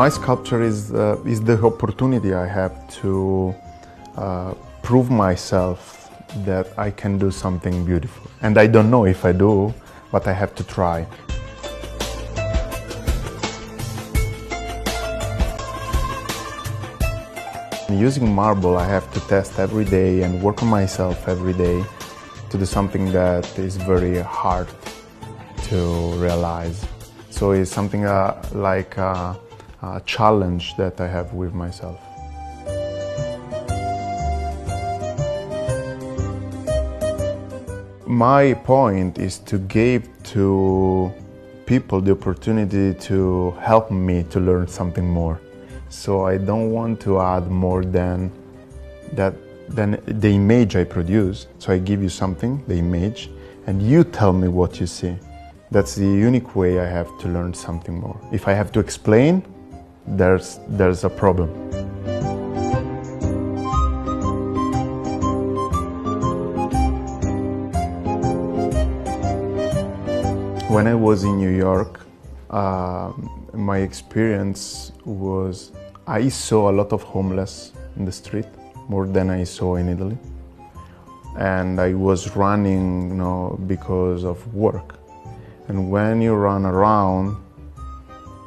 My sculpture is the opportunity I have to prove myself that I can do something beautiful. And I don't know if I do, but I have to try. Using marble, I have to test every day and work on myself every day to do something that is very hard to realize. So it's something like a challenge that I have with myself. My point is to give to people the opportunity to help me to learn something more. So I don't want to add more than the image I produce. So I give you something, the image, and you tell me what you see. That's the unique way I have to learn something more. If I have to explain, there's a problem. When I was in New York, my experience was I saw a lot of homeless in the street, more than I saw in Italy. And I was running, because of work. And when you run around,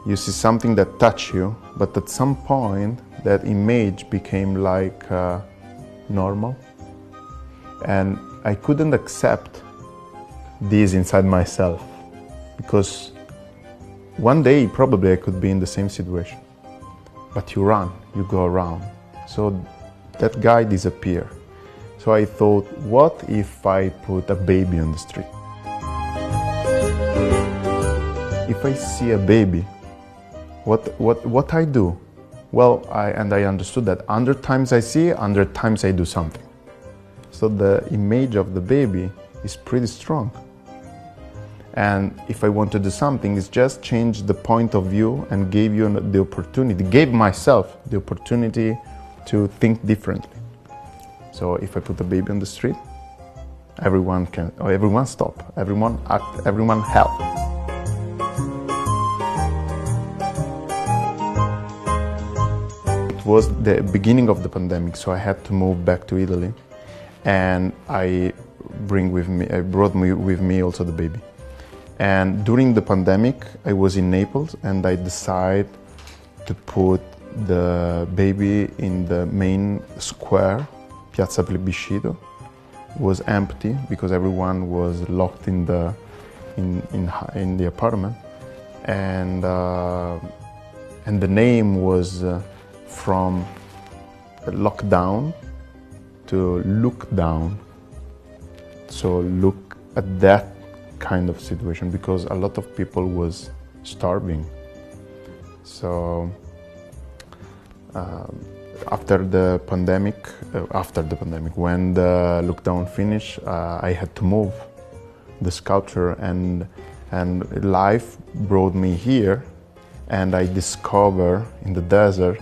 you see something that touches you, but at some point that image became like normal. And I couldn't accept this inside myself, because one day probably I could be in the same situation. But you run, you go around. So that guy disappeared. So I thought, what if I put a baby on the street? If I see a baby, what I do? Well, I understood that 100 times I see, 100 times I do something. So the image of the baby is pretty strong. And if I want to do something, it's just change the point of view and gave myself the opportunity to think differently. So if I put a baby on the street, everyone stop, everyone act, everyone help. It was the beginning of the pandemic, so I had to move back to Italy, and I brought with me also the baby. And during the pandemic, I was in Naples, and I decided to put the baby in the main square, Piazza Plebiscito. It was empty because everyone was locked in the apartment, and the name was from lockdown to look down. So look at that kind of situation, because a lot of people was starving. So after the pandemic, when the lockdown finished, I had to move the sculpture, and life brought me here, and I discover in the desert,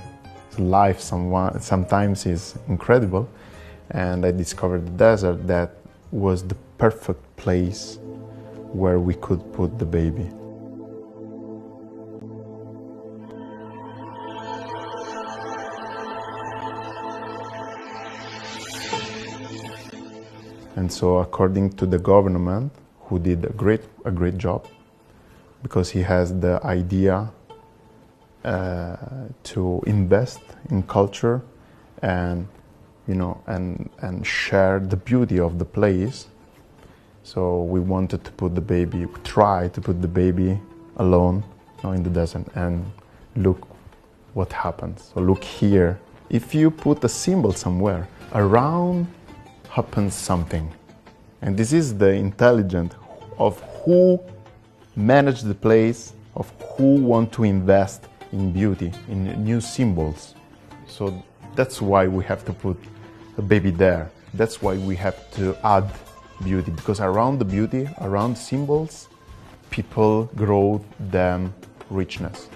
life sometimes is incredible, and I discovered the desert that was the perfect place where we could put the baby. And so according to the government, who did a great job, because he has the idea to invest in culture and share the beauty of the place. So we wanted to put the baby, try to put the baby alone in the desert, and look what happens. So look here. If you put a symbol somewhere, around happens something. And this is the intelligence of who manage the place, of who want to invest in beauty, in new symbols. So that's why we have to put a baby there. That's why we have to add beauty, because around the beauty, around symbols, people grow them richness.